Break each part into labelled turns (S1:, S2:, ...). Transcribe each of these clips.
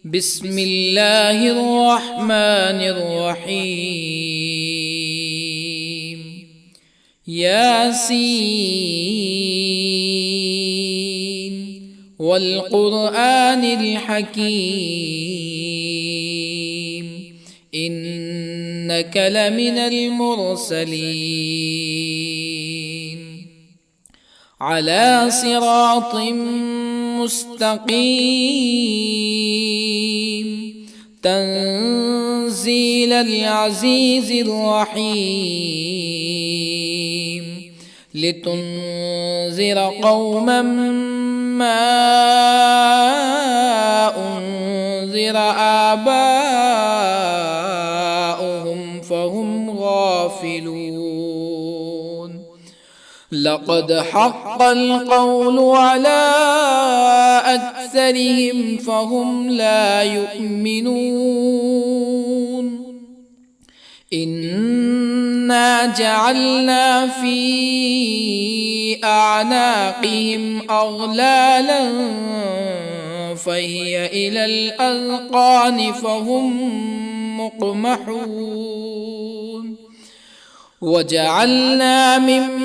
S1: بسم الله الرحمن الرحيم. ياسين والقرآن الحكيم إنك لمن المرسلين على صراط مستقيم تنزيل العزيز الرحيم لتنذر قوما ما أنذر آباؤهم فهم غافلون. لقد حق القول على أكثرهم فهم لا يؤمنون. إنا جعلنا في أعناقهم أغلالا فهي إلى الأذقان فهم مقمحون. وجعلنا من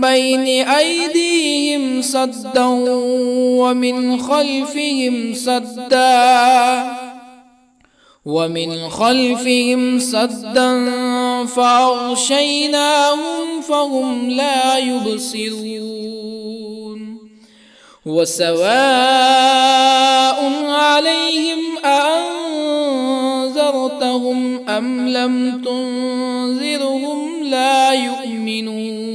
S1: بين أيديهم سدا ومن خلفهم سدا فأغشيناهم فهم لا يبصرون. وسواء عليهم أأنذرتهم أم لم تنذرهم لا يؤمنون.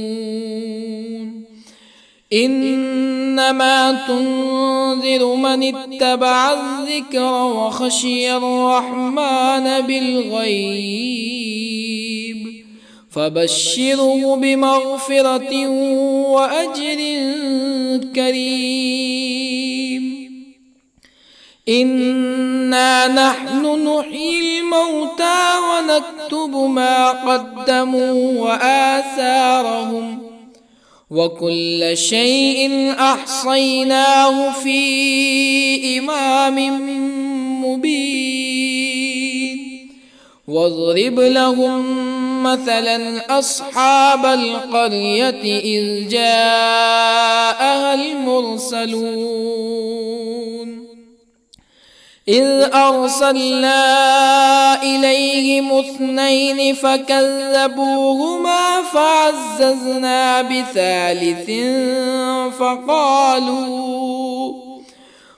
S1: إنما تنذر من اتبع الذكر وخشي الرحمن بالغيب فبشره بمغفرة وأجر كريم. إنا نحن نحيي الموتى ونكتب ما قدموا وآثارهم وكل شيء أحصيناه في إمام مبين. واضرب لهم مثلا أصحاب القرية إذ جاءها المرسلون إذ أرسلنا إليهم اثنين فكذبوهما فعززنا بثالث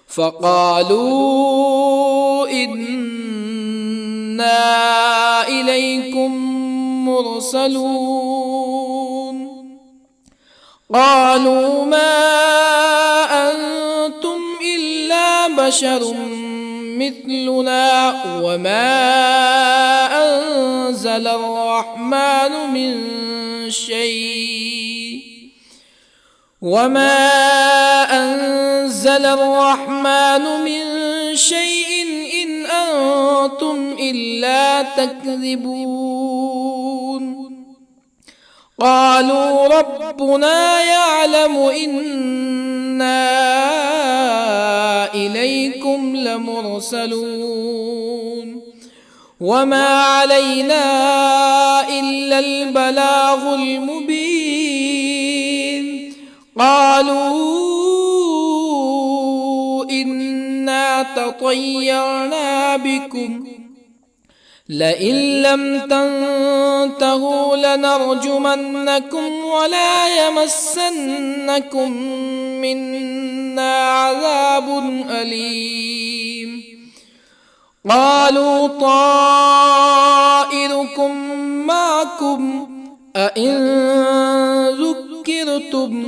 S1: فقالوا إنا إليكم مرسلون. قالوا ما أنتم إلا بشر مثلنا وما أنزل الرحمن من شيء إن أنتم إلا تكذبون. قالوا ربنا يعلم إنا إليكم لمرسلون وما علينا إلا البلاغ المبين. قالوا إنا تطيرنا بكم لئن لم تنتهوا لنرجمنكم ولا يمسنكم منا عذاب أليم. قالوا طائركم معكم أئن ذكرتم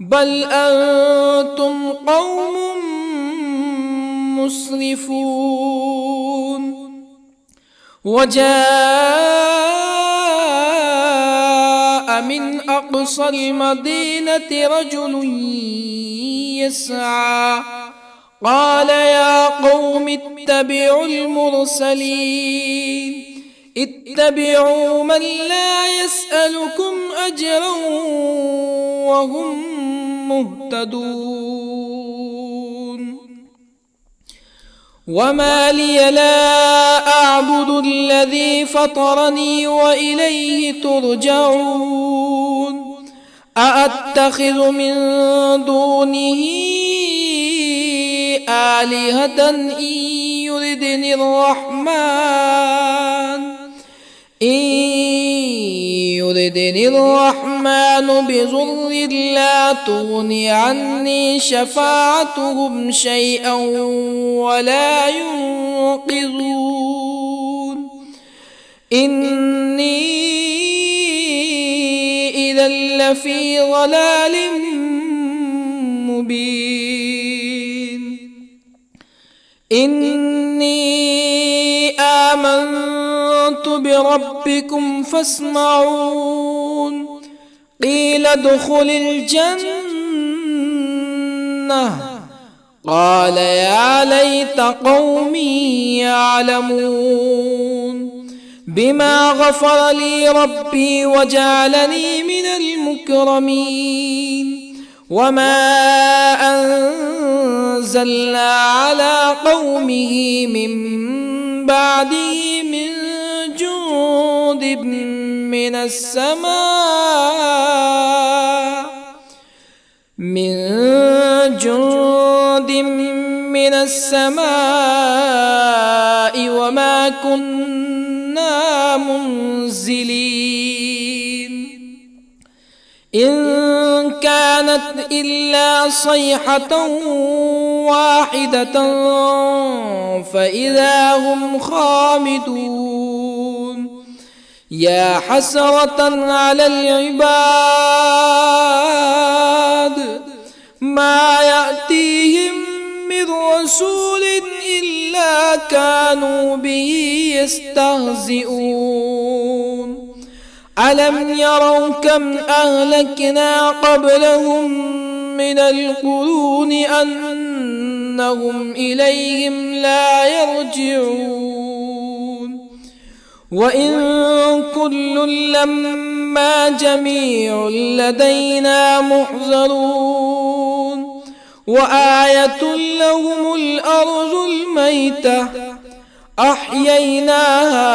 S1: بل أنتم قوم مسرفون. وجاء من أقصى المدينة رجل يسعى قال يا قوم اتبعوا المرسلين اتبعوا من لا يسألكم أجرا وهم مهتدون. وما لي لا أعبد الذي فطرني وإليه ترجعون أأتخذ من دونه آلهة يردني الرحمن بضر لا تغني عني شفاعتهم شيئا ولا ينقذون إني إذا لفي ضلال مبين إني آمنت بربكم فاسمعون قيل ادخل الجنة قال يا ليت قومي يعلمون بما غفر لي ربي وجعلني من المكرمين وما أنزلنا على قومه من بعده من جند من السماء وما كنا منزلين إن كانت إلا صيحة واحدة فإذا هم خامدون يا حسرة على العباد ما يأتيهم من رسول إلا كانوا به يستهزئون ألم يروا كم أهلكنا قبلهم من القرون أنهم إليهم لا يرجعون وإن كل لما جميع لدينا محضرون وآية لهم الأرض الميتة أحييناها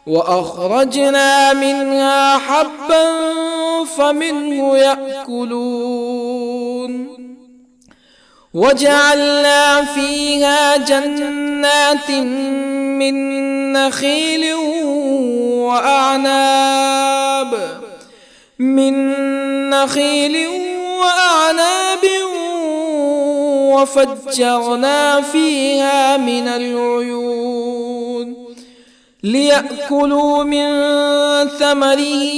S1: وأخرجنا منها حبا فمنه يأكلون وجعلنا فيها جنات من نخيل وأعناب وفجرنا فيها من العيون ليأكلوا من ثمره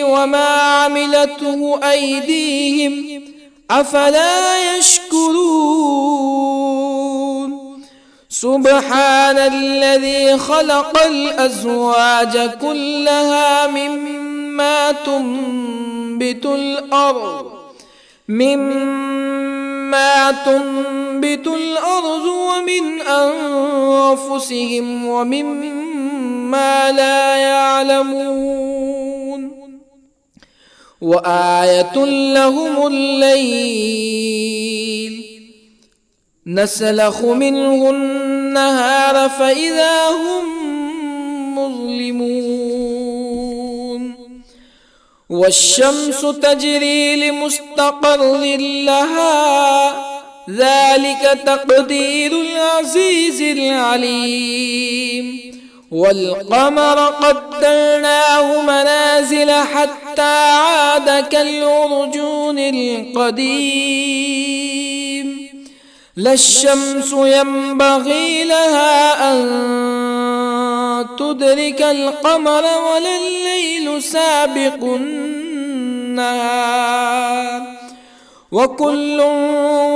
S1: وما عملته أيديهم أفلا يشكرون سبحان الذي خلق الأزواج كلها مما تنبت الأرض ومن أنفسهم ومما لا يعلمون وآية لهم الليل نسلخ منه النهار فإذا هم مظلمون والشمس تجري لمستقر لها ذلك تقدير العزيز العليم والقمر قدرناه منازل حتى عاد كالعرجون القديم لا الشمس ينبغي لها أن تدرك القمر ولا الليل سابق النهار وكل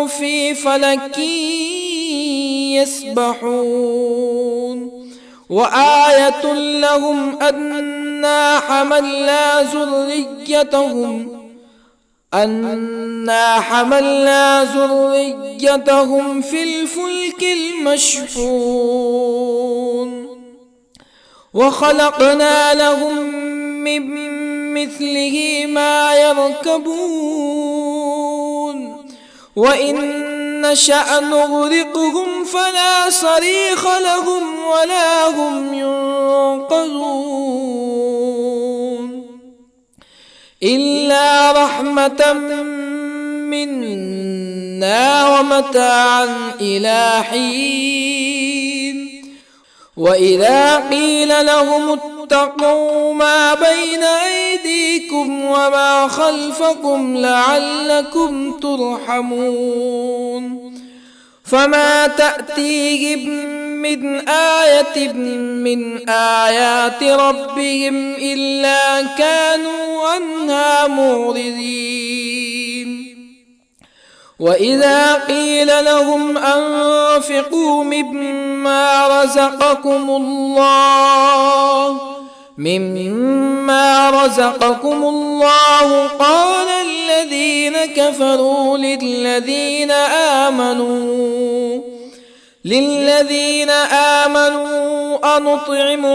S1: في فلك يسبحون وآية لهم أنا حملنا ذريتهم في الفلك المشحون وخلقنا لهم من مثله ما يركبون وإن نشأ نغرقهم فلا صريخ لهم ولا هم ينقذون إلا رحمة منا ومتاعا إلى حين وإذا قيل لهم اتقوا ما بين أيديكم وما خلفكم لعلكم ترحمون فما تأتيهم من آية من آيات ربهم إلا كانوا عنها معرضين وإذا قيل لهم أنفقوا مما رزقكم الله قال الذين كفروا للذين آمنوا أنطعم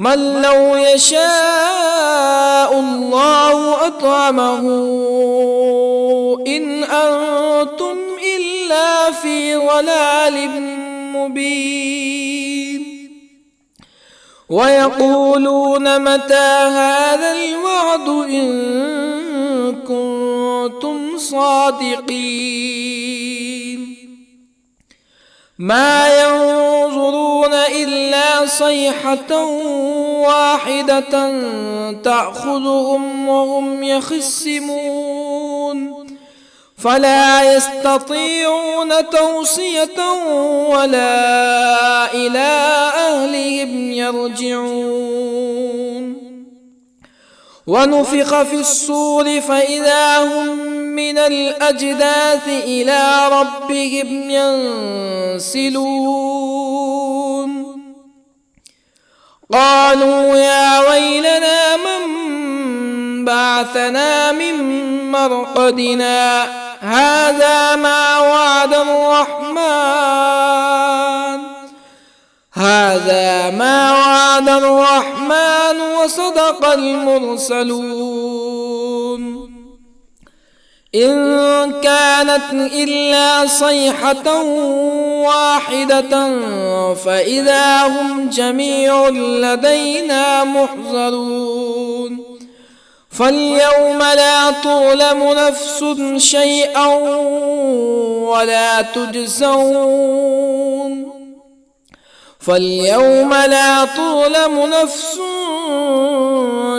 S1: من لو يشاء الله أطعمه إن أنتم إلا في ضلال مبين ويقولون متى هذا الوعد إن كنتم صادقين ما ينظرون إلا صيحة واحدة تأخذهم وهم يخصمون فلا يستطيعون توصية ولا إلى أهلهم يرجعون ونفخ في الصور فإذا هم من الأجداث إلى ربهم ينسلون قالوا يا ويلنا من بعثنا من مرقدنا هذا ما وعد الرحمن وصدق المرسلون إن كانت إلا صيحة واحدة فإذا هم جميع لدينا محضرون فاليوم لا تظلم نفس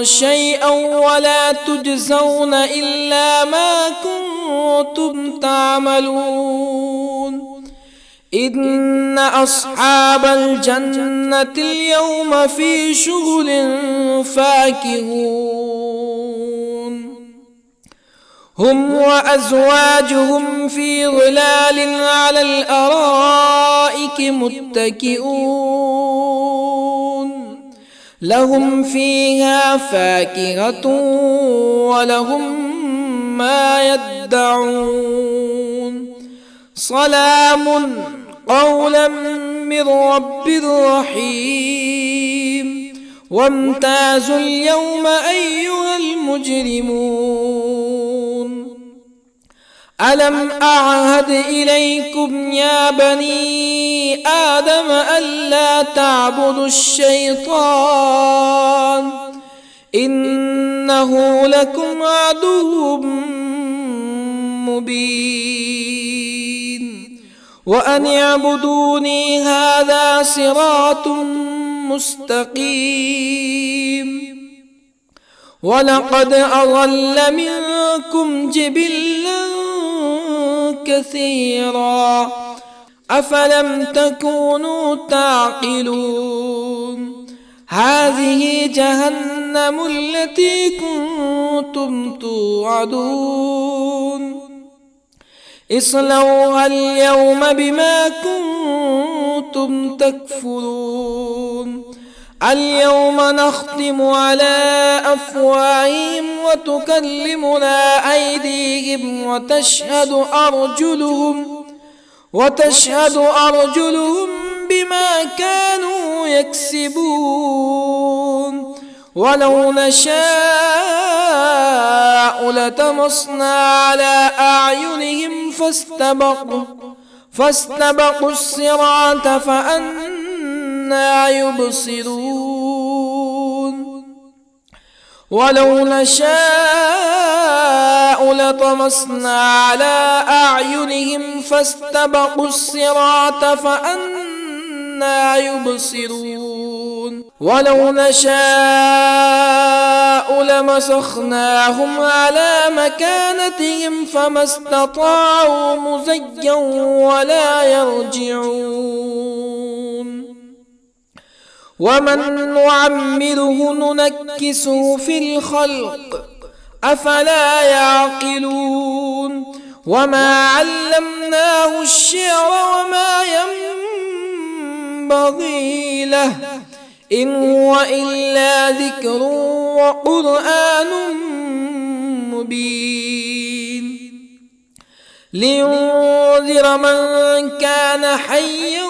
S1: شيئا ولا تجزون إلا ما كنتم تعملون إن أصحاب الجنة اليوم في شغل فاكهون هم وأزواجهم في ظلال على الأرائك متكئون لهم فيها فاكهة ولهم ما يدعون سلام قولا من رب رحيم وامتازوا اليوم أيها المجرمون ألم أعهد إليكم يا بني آدم ألا تعبدوا الشيطان إنه لكم عدو مبين وأن اعبدوني هذا صراط مستقيم ولقد أضل منكم جبلا كثيرا أفلم تكونوا تعقلون هذه جهنم التي كنتم توعدون اصلوها اليوم بما كنتم تكفرون اليوم نختم على أفواههم وتكلمنا أيديهم وتشهد أرجلهم بما كانوا يكسبون ولو نشاء لطمسنا على أعينهم فاستبقوا الصراط فأنى يبصرون ولو نشاء لطمسنا على أعينهم فاستبقوا الصراط فأنى يبصرون ولو نشاء لمسخناهم على مكانتهم فما استطاعوا مزيا ولا يرجعون ومن نعمره ننكسه في الخلق أفلا يعقلون وما علمناه الشعر وما ينبغي له إن هو إلا ذكر وقرآن مبين لينذر من كان حيا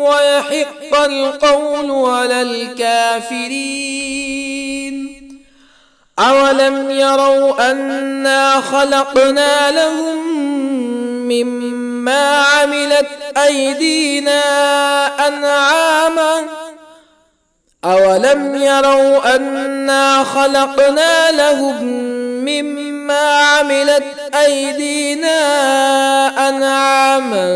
S1: ويحق القول على الكافرين أولم يروا أنا خلقنا لهم مما عملت أيدينا أنعاما أولم يروا أنا خلقنا لهم مما عملت أيدينا أنعاما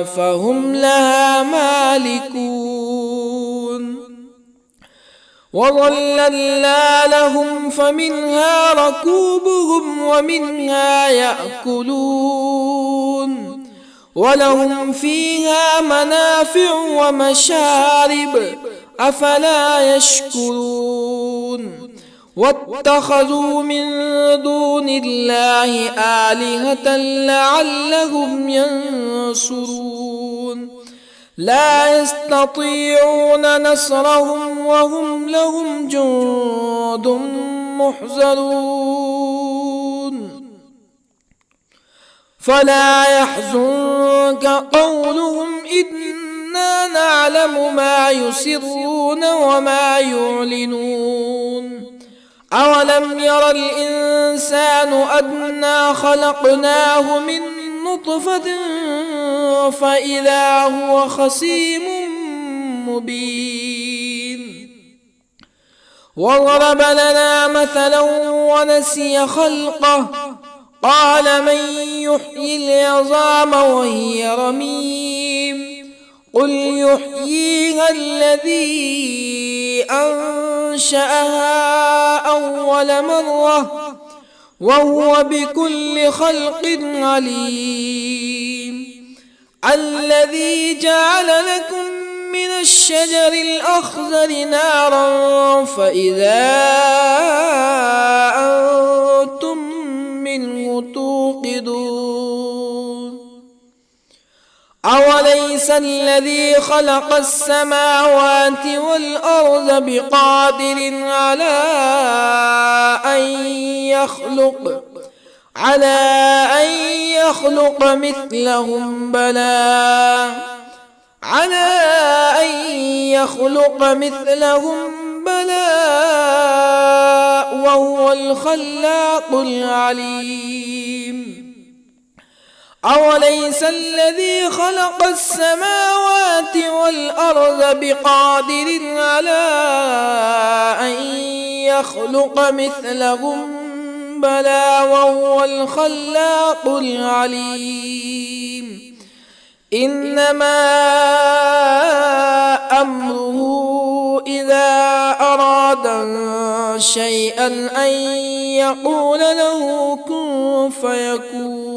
S1: فهم لها مالكون وظللنا لهم فمنها ركوبهم ومنها يأكلون ولهم فيها منافع ومشارب أفلا يشكرون واتخذوا من دون الله آلهة لعلهم ينصرون لا يستطيعون نصرهم وهم لهم جند محضرون فلا يحزنك قولهم إنا نعلم ما يسرون وما يعلنون أولم ير الإنسان أنا خلقناه من نطفة فإذا هو خصيم مبين وضرب لنا مثلا ونسي خلقه قال من يحيي العظام وهي رميم قل يحييها الذي أنشأها أول مرة وهو بكل خلق عليم الذي جعل لكم من الشجر الأخضر نارا فإذا أنتم منه توقدون أوليس الذي خلق السماوات والأرض بقادر على أن يخلق مثلهم بلى وهو الخلاق العليم أوليس الذي خلق السماوات والأرض بقادر على أن يخلق مثلهم بلى وهو الخلاق العليم إنما أمره إذا أراد شيئا أن يقول له كن فيكون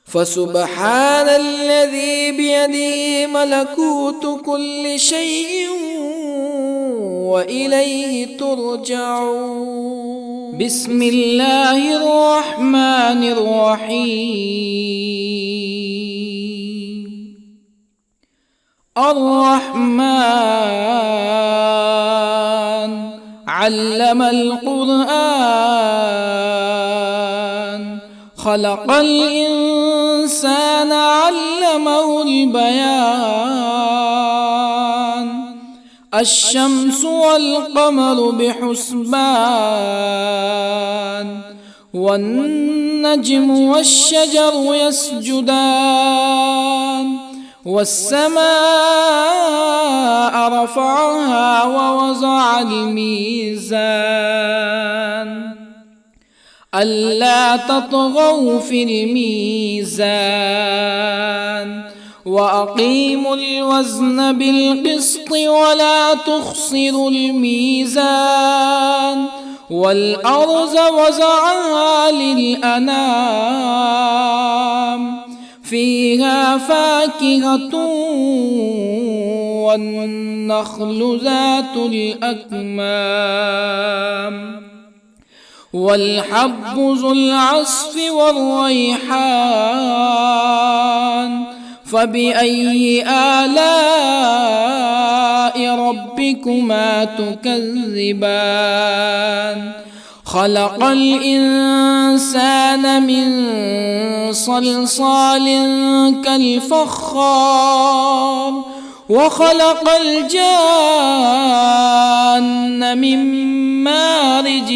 S1: فسبحان الذي بيده ملكوت كل شيء وإليه ترجعون بسم الله الرحمن الرحيم الرحمن علم القرآن خلق الإنسان الإنسان علمه البيان الشمس والقمر بحسبان والنجم والشجر يسجدان والسماء رفعها ووضع الميزان ألا تطغوا في الميزان وأقيموا الوزن بالقسط ولا تخسروا الميزان والأرض وضعها للأنام فيها فاكهة والنخل ذات الأكمام والحب ذو العصف والريحان فبأي آلاء ربكما تكذبان خلق الإنسان من صلصال كالفخار وخلق الجان من مارج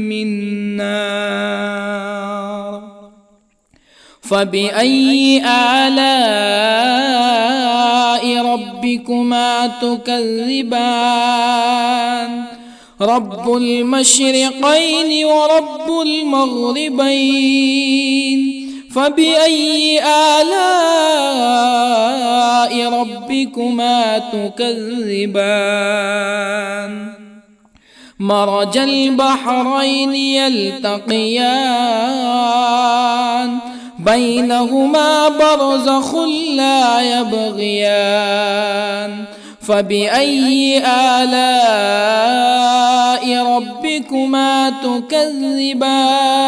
S1: من نار فبأي آلاء ربكما تكذبان رب المشرقين ورب المغربين فبأي آلاء ربكما تكذبان مرج البحرين يلتقيان بينهما برزخ لا يبغيان فبأي آلاء ربكما تكذبان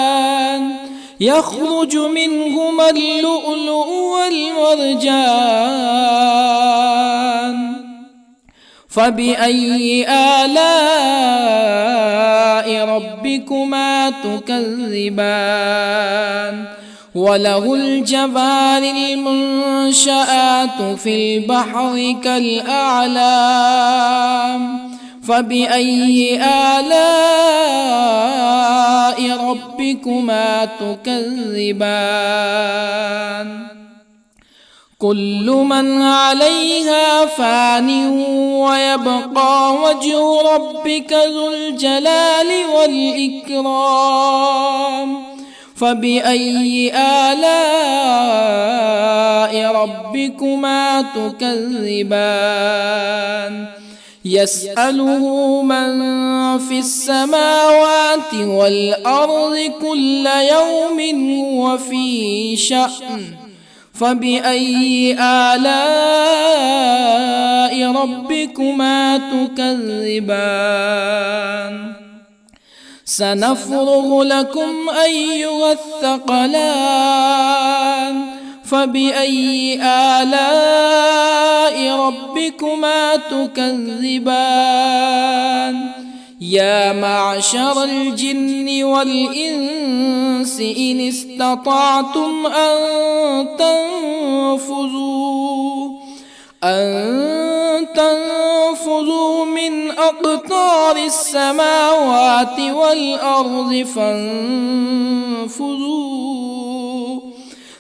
S1: يخرج منهما اللؤلؤ والمرجان فبأي آلاء ربكما تكذبان وله الجوار المنشآت في البحر كالأعلام فبأي آلاء ربكما تكذبان كل من عليها فان ويبقى وجه ربك ذو الجلال والإكرام فبأي آلاء ربكما تكذبان يسأله من في السماوات والأرض كل يوم هو في شأن فبأي آلاء ربكما تكذبان سنفرغ لكم أيها الثقلان فبأي آلاء ربكما تكذبان يا معشر الجن والإنس إن استطعتم أن تنفذوا من أقطار السماوات والأرض فانفذوا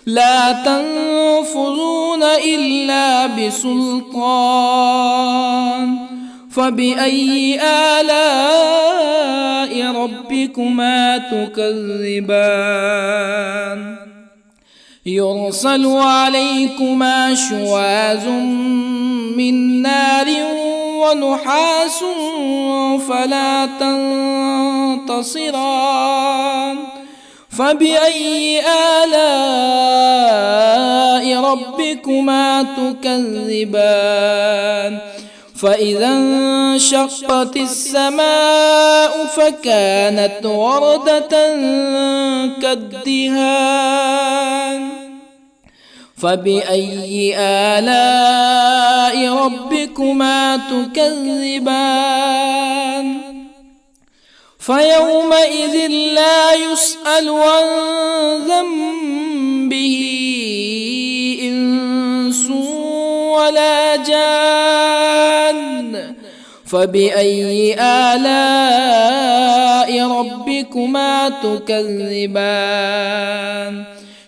S1: لا تنفذون إلا بسلطان فبأي آلاء ربكما تكذبان يرسل عليكما شواظ من نار ونحاس فلا تنتصران فبأي آلاء ربكما تكذبان فإذا انشقت السماء فكانت وردة كالدهان فبأي آلاء ربكما تكذبان فيومئذ لا يسأل عن ذنبه فبأي آلاء ربكما تكذبان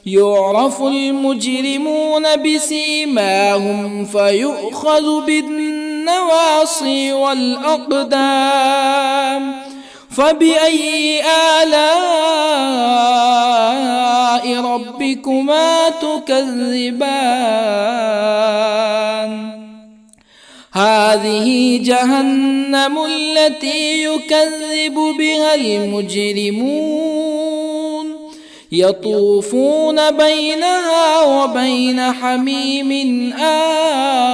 S1: يعرف المجرمون بسيماهم فيؤخذ بالنواصي والأقدام فبأي آلاء ربكما تكذبان هذه جهنم التي يكذب بها المجرمون يطوفون بينها وبين حميم آن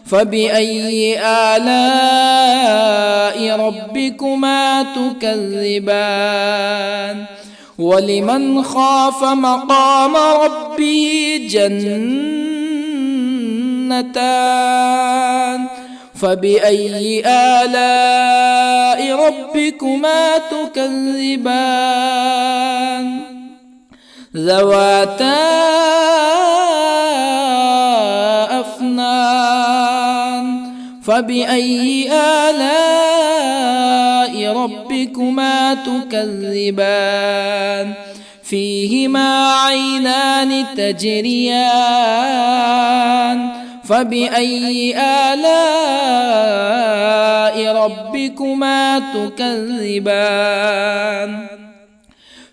S1: فبأي آلاء ربكما تكذبان ولمن خاف مقام ربه جنتان فبأي آلاء ربكما تكذبان ذواتا أفنان فبأي آلاء ربكما تكذبان فيهما عينان تجريان فبأي آلاء ربكما تكذبان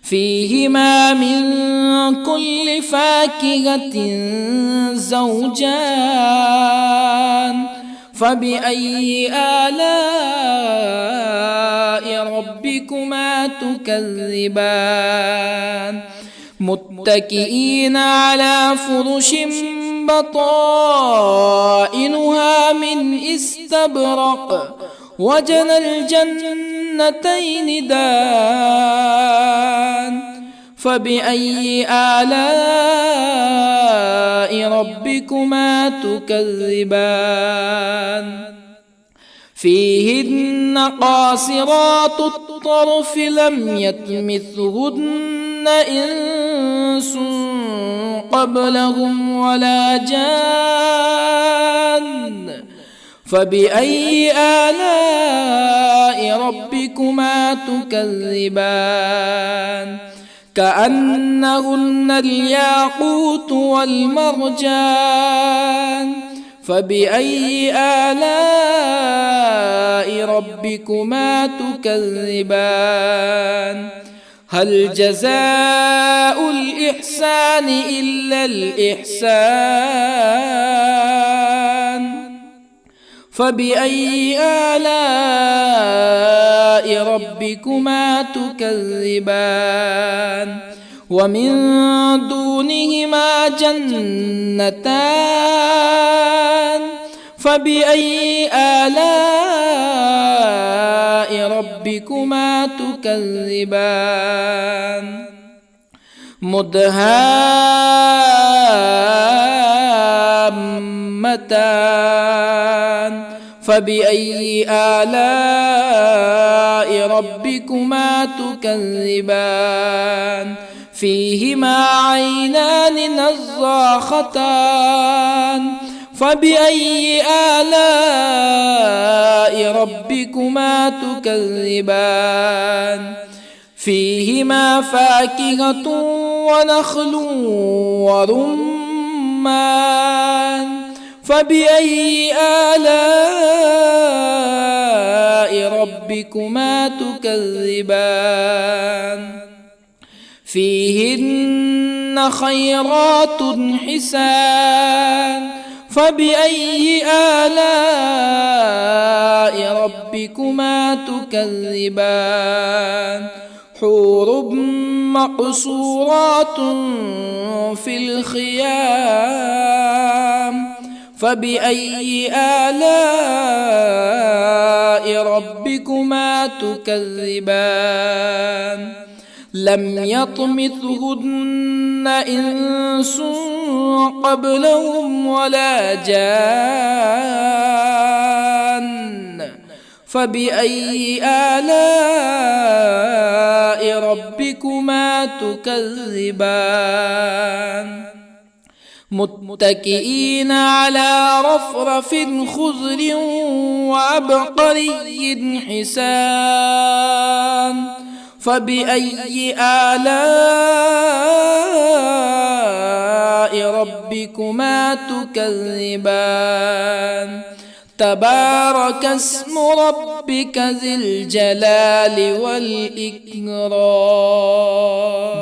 S1: فيهما من كل فاكهة زوجان فبأي آلاء ربكما تكذبان متكئين على فرش بطائنها من استبرق وجنى الجنتين دان فبأي آلاء ربكما تكذبان فيهن قاصرات الطرف لم يطمثهن إنس قبلهم ولا جان فبأي آلاء ربكما تكذبان كأنهن الياقوت والمرجان فبأي آلاء ربكما تكذبان هل جزاء الإحسان إلا الإحسان فبأي آلاء ربكما تكذبان ومن دونهما جنتان فبأي آلاء ربكما تكذبان مدهامتان فبأي آلاء ربكما تكذبان فيهما عينان نضاختان فبأي آلاء ربكما تكذبان فيهما فاكهة ونخل ورمان فبأي آلاء ربكما تكذبان فيهن خيرات حسان فبأي آلاء ربكما تكذبان حور مقصورات في الخيام فبأي آلاء ربكما تكذبان لم يطمثهن إنس قبلهم ولا جان فبأي آلاء ربكما تكذبان متكئين على رفرف خضر وعبقري حسان فبأي آلاء ربكما تكذبان تبارك اسم ربك ذي الجلال والإكرام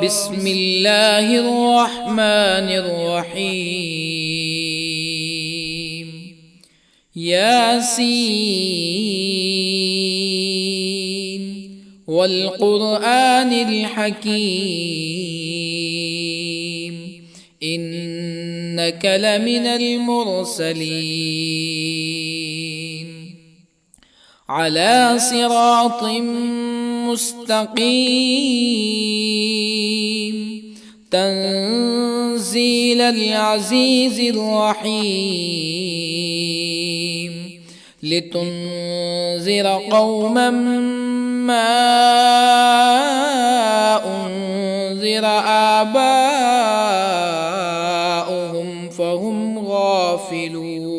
S1: بسم الله الرحمن الرحيم ياسين والقرآن الحكيم إنك لمن المرسلين على صراط مستقيم تنزيل العزيز الرحيم لتنذر قوما ما أنذر آباؤهم فهم غافلون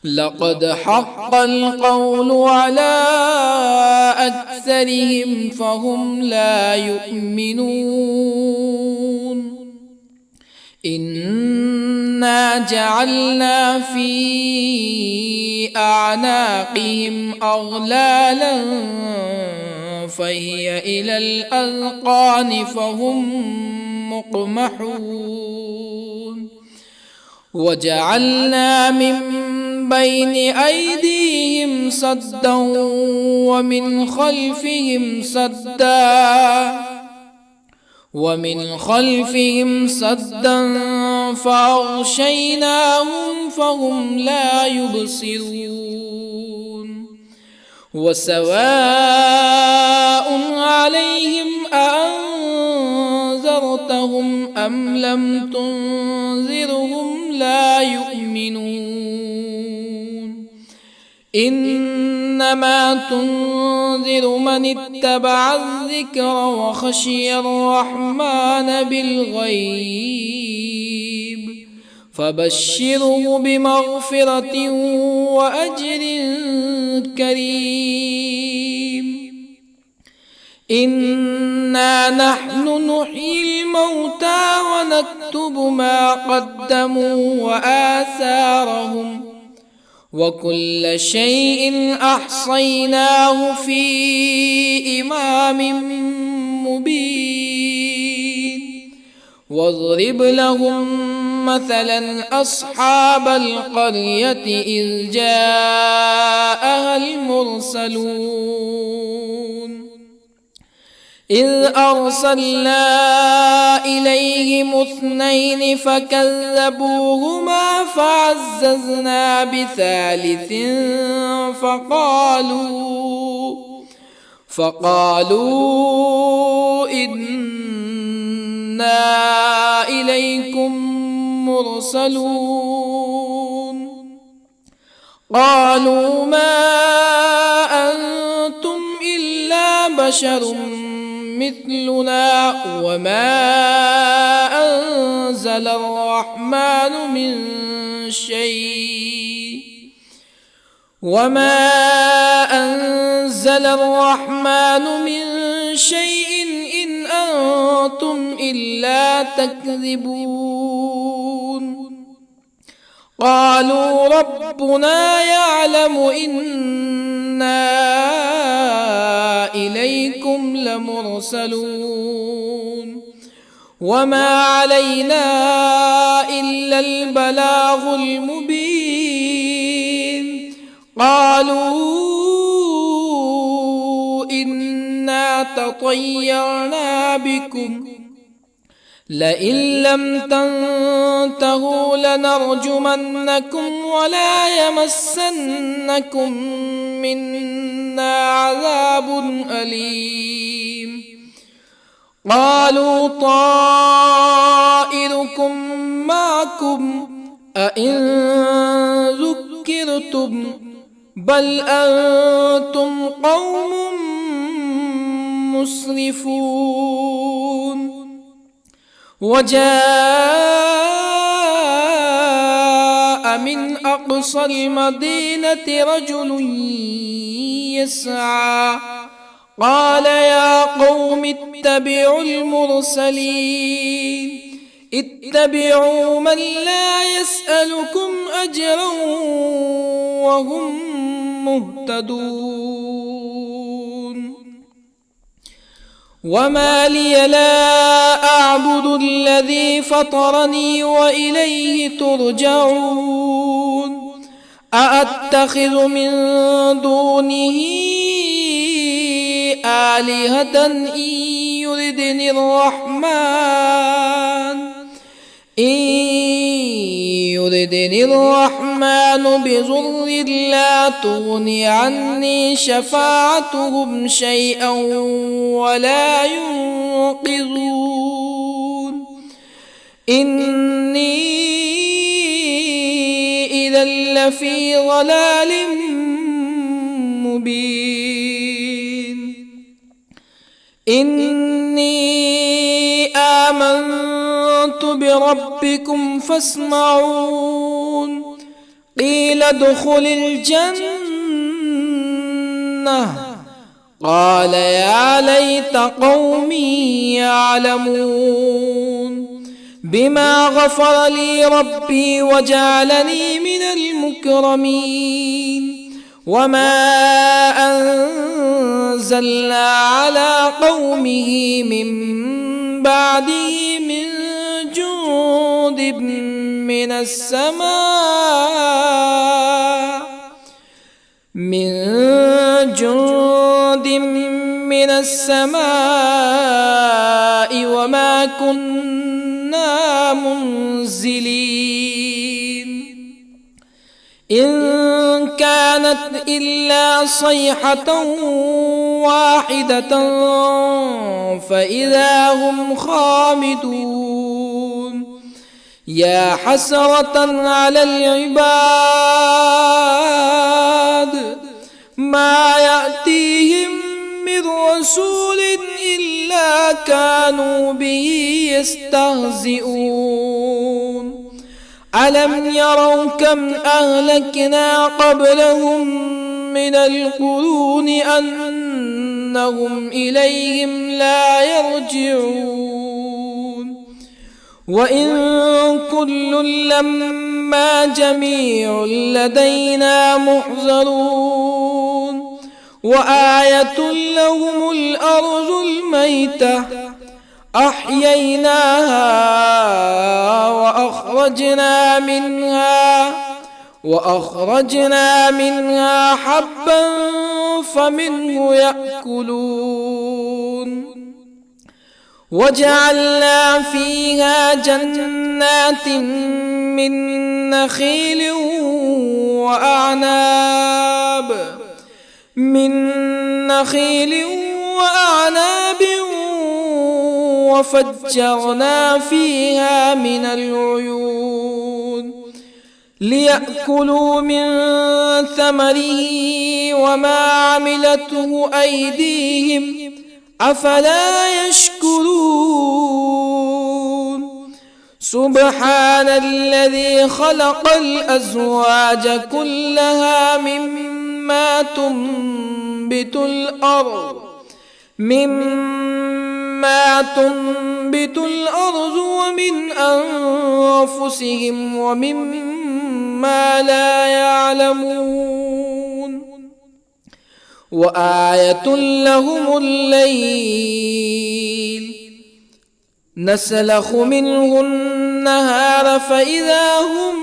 S1: لقد حق القول على أكثرهم فهم لا يؤمنون إنا جعلنا في أعناقهم أغلالا فهي إلى الأذقان فهم مقمحون وجعلنا من بين أيديهم سدا ومن خلفهم سدا فأغشيناهم فهم لا يبصرون وسواء عليهم أأنذرتهم أم لم تنذرهم لا يؤمنون إنما تنذر من اتبع الذكر وخشي الرحمن بالغيب فبشره بمغفرة وأجر كريم إنا نحن نحيي الموتى ونكتب ما قدموا وآثارهم وكل شيء أحصيناه في إمام مبين واضرب لهم مثلا أصحاب القرية إذ جاءها المرسلون إذ أرسلنا إليهم اثنين فكذبوهما فعززنا بثالث فقالوا إنا إليكم مرسلون قالوا ما أنتم إلا بشر مثلنا وما أنزل الرحمن من شيء إن أنتم إلا تكذبون قالوا ربنا يعلم إنا إليكم لمرسلون وما علينا إلا البلاغ المبين قالوا إنا تطيرنا بكم لئن لم تنتهوا لنرجمنكم ولا يمسنكم منا عذاب أليم قالوا طائركم معكم أئن ذكرتم بل أنتم قوم مسرفون وجاء من أقصى المدينة رجل يسعى قال يا قوم اتبعوا المرسلين اتبعوا من لا يسألكم أجرا وهم مهتدون وما لي لا أعبد الذي فطرني وإليه ترجعون أأتخذ من دونه آلهة يردني الرحمن بضر لا تغني عني شفاعتهم شيئا ولا ينقذون إني إذا لفي ضلال مبين إني آمنت بربكم فاسمعون قيل ادخل الجنة قال يا ليت قومي يعلمون بما غفر لي ربي وجعلني من المكرمين وما أنزلنا على قومه من بعده من جند من السماء وما كنا منزلين إن كانت إلا صيحة واحدة فإذا هم خامدون يا حسرة على العباد ما يأتيهم من رسول إلا كانوا به يستهزئون ألم يروا كم أهلكنا قبلهم من القرون أنهم إليهم لا يرجعون وإن كل لما جميع لدينا محضرون وآية لهم الأرض الميتة أحييناها وأخرجنا منها حبا فمنه يأكلون وجعلنا فيها جنات من نخيل وأعناب وفجرنا فيها من العيون ليأكلوا من ثمره وما عملته أيديهم أفلا يشكرون سبحان الذي خلق الأزواج كلها مما تنبت الأرض ومن أنفسهم ومما لا يعلمون وآية لهم الليل نسلخ منه النهار فإذا هم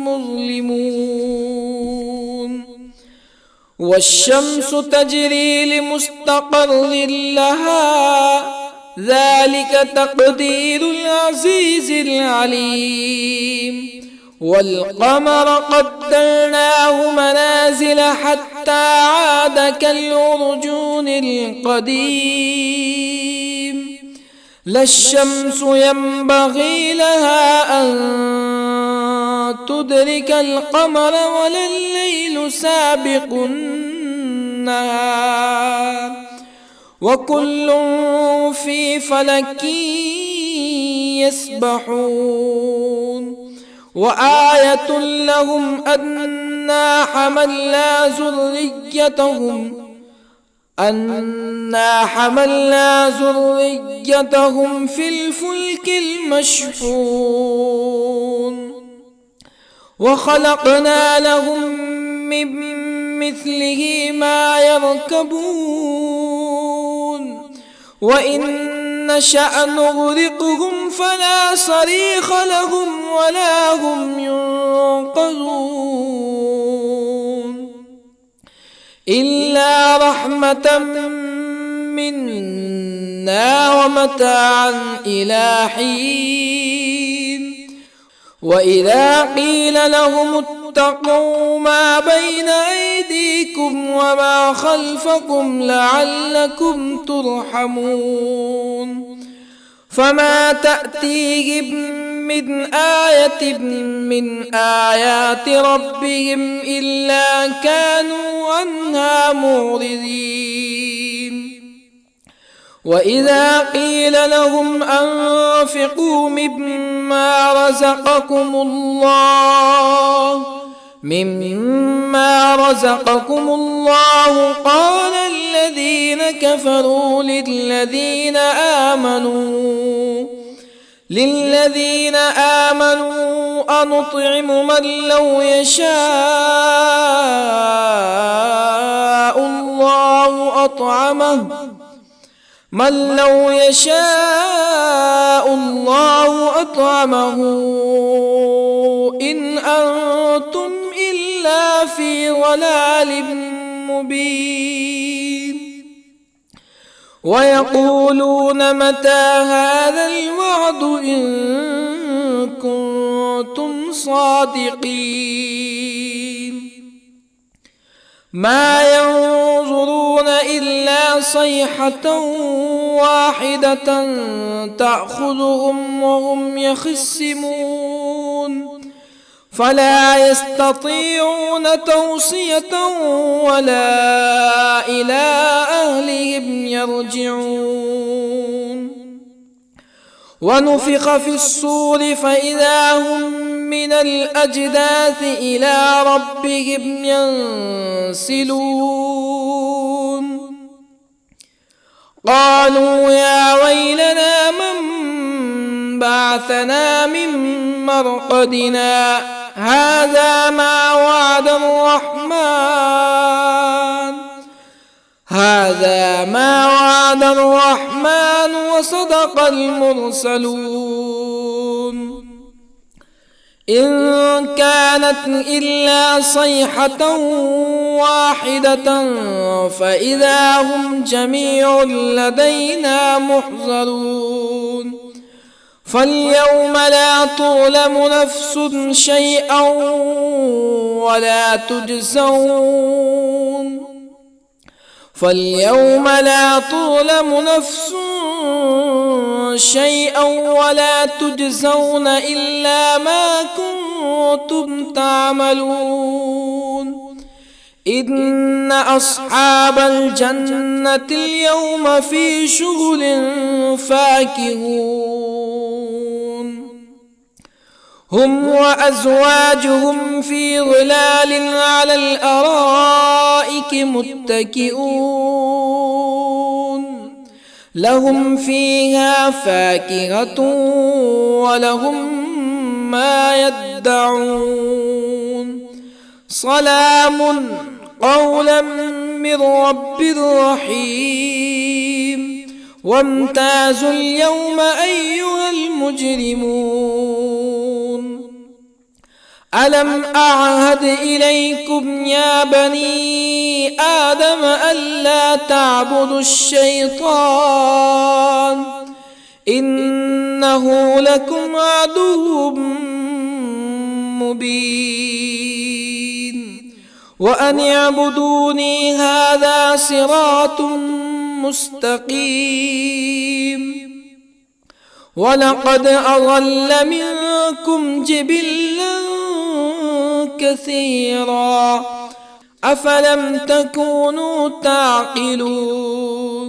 S1: مظلمون والشمس تجري لمستقر لها ذلك تقدير العزيز العليم والقمر قدرناه منازل حتى عاد كالعرجون القديم لا الشمس ينبغي لها أن تدرك القمر ولا الليل سابق النهار وكل في فلك يسبحون وآية لهم أنا حملنا ذريتهم في الفلك المشحون وخلقنا لهم من مثله ما يركبون وإن نشأ نغرقهم فلا صريخ لهم ولا هم ينقذون إلا رحمة منا ومتاعا إلى حين وإذا قيل لهم اتقوا ما بين أيديكم وما خلفكم لعلكم ترحمون فما تأتيهم من آية من آيات ربهم إلا كانوا عنها معرضين وإذا قيل لهم أنفقوا مما رزقكم الله قال الذين كفروا للذين آمنوا أنطعم من لو يشاء الله أطعمه إن أنتم إلا في ضلال مبين ويقولون متى هذا الوعد إن كنتم صادقين ما ينظرون إلا صيحة واحدة تأخذهم وهم يخصمون فلا يستطيعون توصية ولا إلى أهلهم يرجعون ونفخ في الصور فإذا هم من الأجداث إلى ربهم ينسلون قالوا يا ويلنا من بعثنا من مرقدنا هذا ما وعد الرحمن وصدق المرسلون إن كانت إلا صيحة واحدة فإذا هم جميع لدينا محضرون فاليوم لا تظلم نفس شيئا ولا تجزون إلا ما كنتم تعملون إن أصحاب الجنة اليوم في شغل فاكهون هم وأزواجهم في ظلال على الأرائك متكئون لهم فيها فاكهة ولهم ما يدعون سلام قولا من رب رحيم وامتازوا اليوم أيها المجرمون ألم أعهد إليكم يا بني آدم ألا تعبدوا الشيطان إنه لكم عدو مبين وأن اعبدوني هذا صراط مستقيم ولقد أضل منكم جبلا كثيرا أفلم تكونوا تعقلون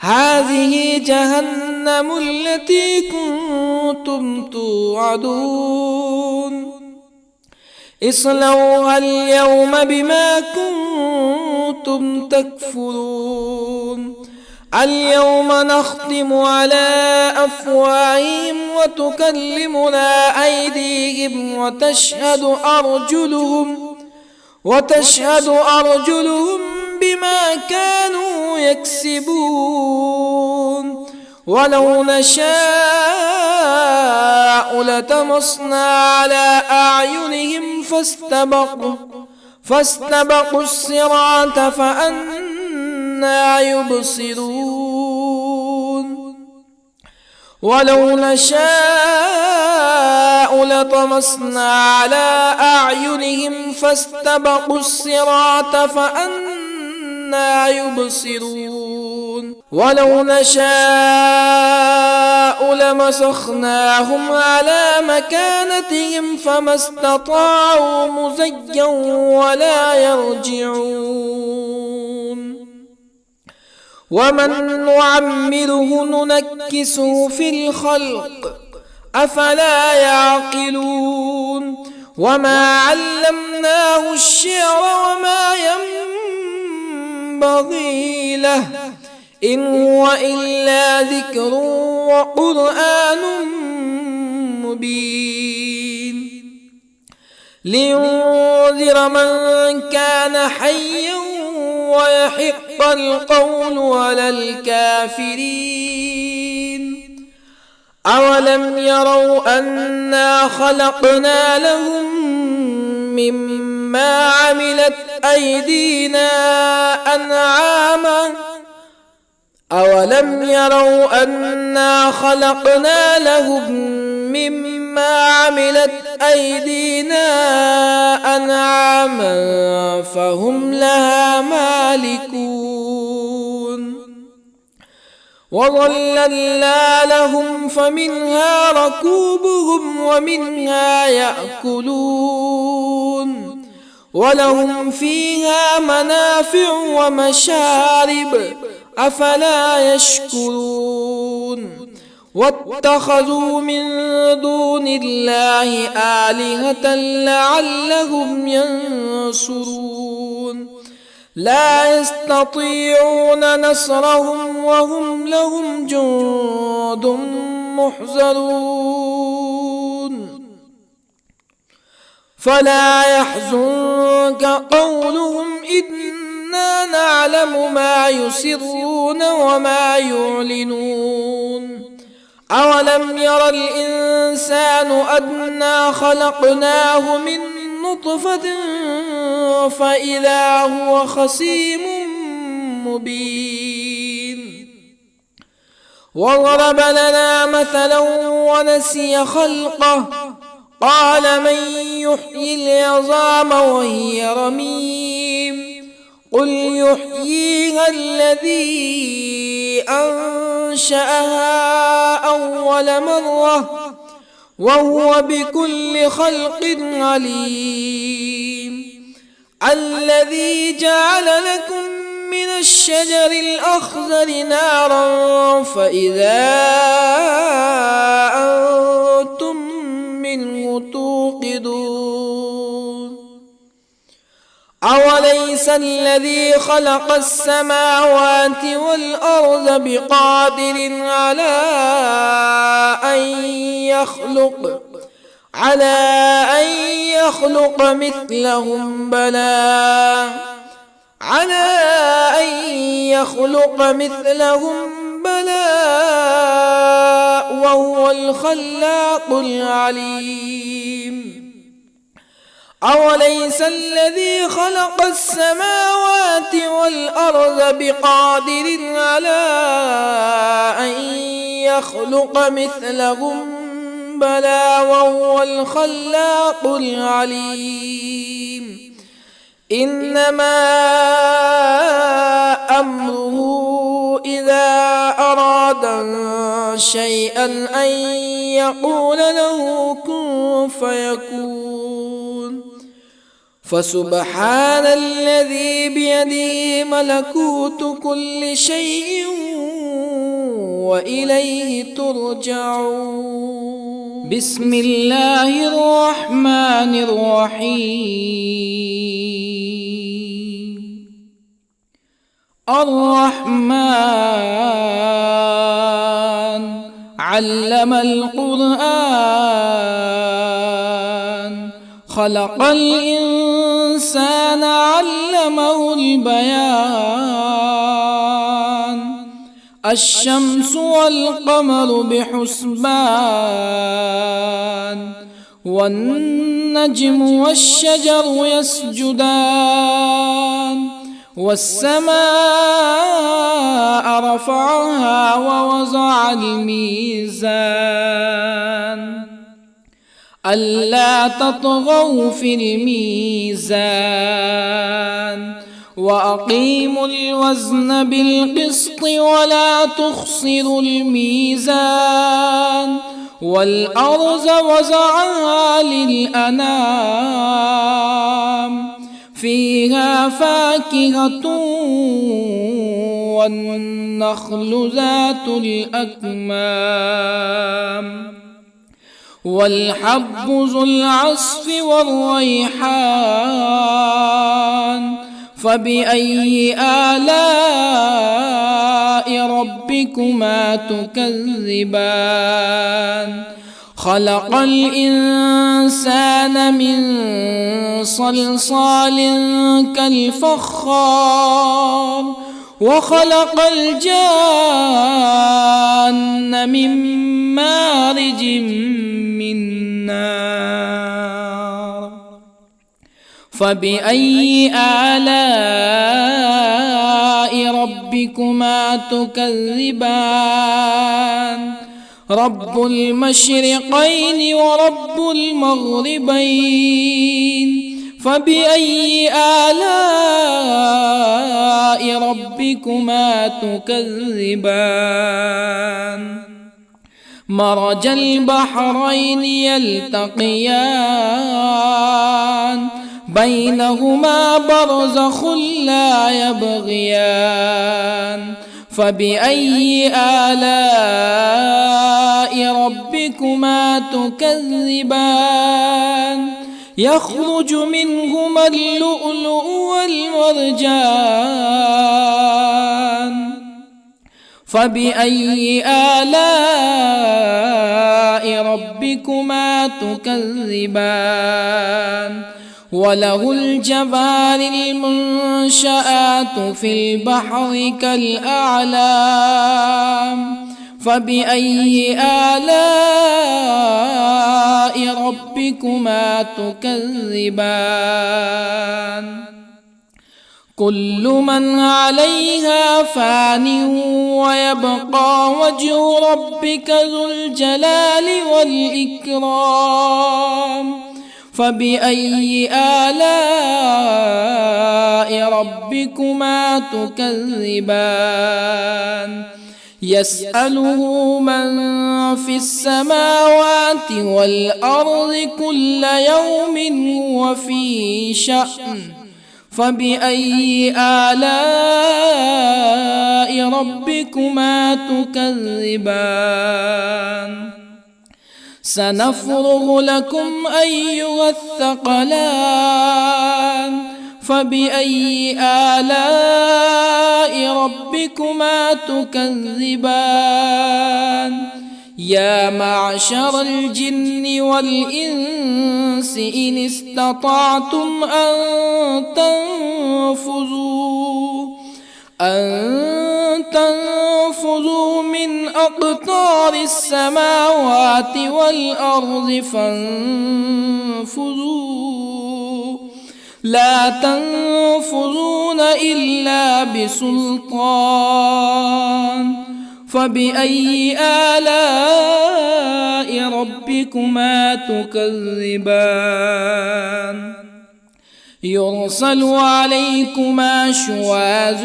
S1: هذه جهنم التي كنتم توعدون اصلوها اليوم بما كنتم تكفرون اليوم نختم على أفواههم وتكلمنا أيديهم وتشهد أرجلهم بما كانوا يكسبون ولو نشاء لطمسنا على أعينهم فاستبقوا الصراط فأنى يبصرون ولو نشاء لطمسنا على أعينهم فاستبقوا الصراط فأنى يبصرون ولو نشاء لمسخناهم على مكانتهم فما استطاعوا مزيا ولا يرجعون ومن نعمره ننكسه في الخلق أفلا يعقلون وما علمناه الشعر وما ينبغي له إن هو إلا ذكر وقرآن مبين لينذر من كان حيا ويحق القول على الكافرين أولم يروا أنا خلقنا لهم مما عملت أيدينا أنعاما أولم يروا أنا خلقنا لهم مما عملت أيدينا أنعاما فهم لها مالكون وظللنا لهم فمنها ركوبهم ومنها يأكلون ولهم فيها منافع ومشارب أفلا يشكرون واتخذوا من دون الله آلهة لعلهم ينصرون لا يستطيعون نصرهم وهم لهم جند محضرون فلا يحزنك قولهم إنا نعلم ما يسرون وما يعلنون أولم ير الإنسان أنا خلقناه من نطفة فإذا هو خصيم مبين وضرب لنا مثلا ونسي خلقه قال من يحيي العظام وهي رميم قل يحييها الذي أنشأها أول مرة وهو بكل خلق عليم الذي جعل لكم من الشجر الأخضر نارا فإذا أنتم منه توقدون أوليس الذي خلق السماوات والأرض بقادر على أن يخلق مثلهم بلى وهو الخلاق العليم أوليس الذي خلق السماوات والأرض بقادر على أن يخلق مثلهم بلى وهو الخلاق العليم إنما أمره إذا أراد شيئا أن يقول له كن فيكون فسبحان الذي بيده ملكوت كل شيء وإليه ترجعون. بسم الله الرحمن الرحيم. الرحمن علم القرآن، خلق الإنسان علمه البيان. الشمس والقمر بحسبان، والنجم والشجر يسجدان. والسماء رفعها ووضع الميزان، ألا تطغوا في الميزان، وأقيموا الوزن بالقسط ولا تخسروا الميزان. والأرض وضعها للأنام، فيها فاكهة والنخل ذات الأكمام، والحب ذو العصف والريحان. فبأي آلاء ربكما تكذبان؟ خلق الإنسان من صلصال كالفخار، وخلق الجان من مارج من نار. فبأي آلاء ربكما تكذبان؟ رب المشرقين ورب المغربين. فبأي آلاء ربكما تكذبان؟ مرج البحرين يلتقيان، بينهما برزخ لا يبغيان. فبأي آلاء ربكما تكذبان؟ يخرج منهما اللؤلؤ والمرجان. فبأي آلاء ربكما تكذبان؟ وله الجوار المنشآت في البحر كالأعلام. فبأي آلاء ربكما تكذبان؟ كل من عليها فان، ويبقى وجه ربك ذو الجلال والإكرام. فبأي آلاء ربكما تكذبان؟ يسأله من في السماوات والأرض كل يوم هو في شأن. فبأي آلاء ربكما تكذبان؟ سنفرغ لكم أيها الثقلان. فبأي آلاء ربكما تكذبان؟ يا معشر الجن والإنس إن استطعتم أن تنفذوا من أقطار السماوات والأرض فانفذوا، لا تنفذون إلا بسلطان. فبأي آلاء ربكما تكذبان؟ يرسل عليكما شواظ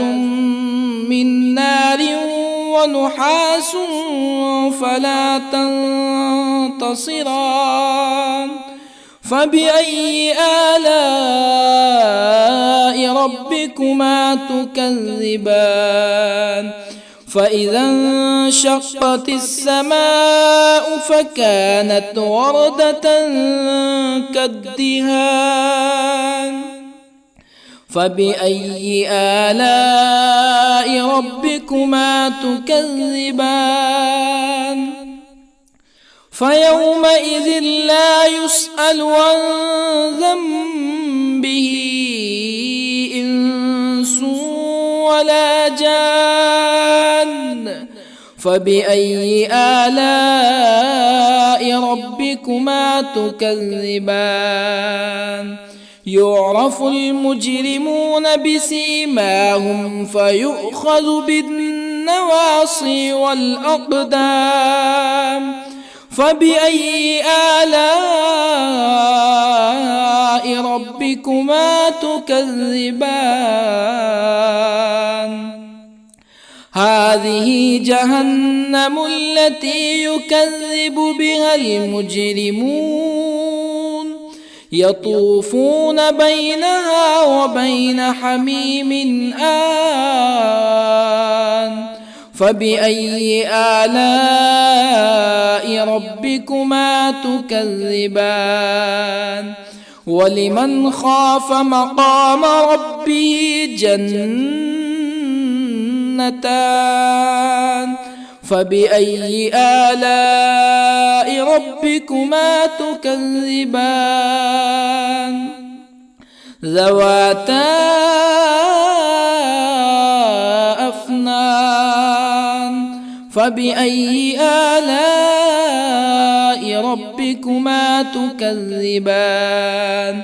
S1: من نار ونحاس فلا تنتصران. فبأي آلاء ربكما تكذبان؟ فإذا انشقت السماء فكانت وردة كالدهان فبأي آلاء ربكما تكذبان فيومئذ لا يسأل عن ذنبه إنس ولا جان فبأي آلاء ربكما تكذبان يعرف المجرمون بسيماهم فيؤخذ بالنواصي والأقدام فبأي آلاء ربكما تكذبان هذه جهنم التي يكذب بها المجرمون يطوفون بينها وبين حميم آن فبأي آلاء ربكما تكذبان ولمن خاف مقام ربه جنتان فبأي آلاء ربكما تكذبان ذواتا أفنان فبأي آلاء ربكما تكذبان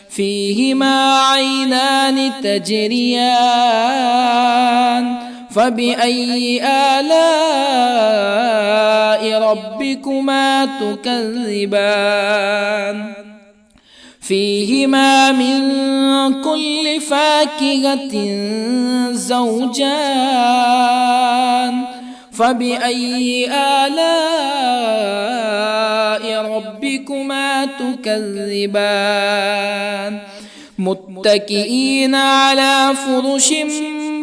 S1: فيهما عينان تجريان فبأي آلاء ربكما تكذبان فيهما من كل فاكهة زوجان فبأي آلاء ربكما تكذبان متكئين على فرش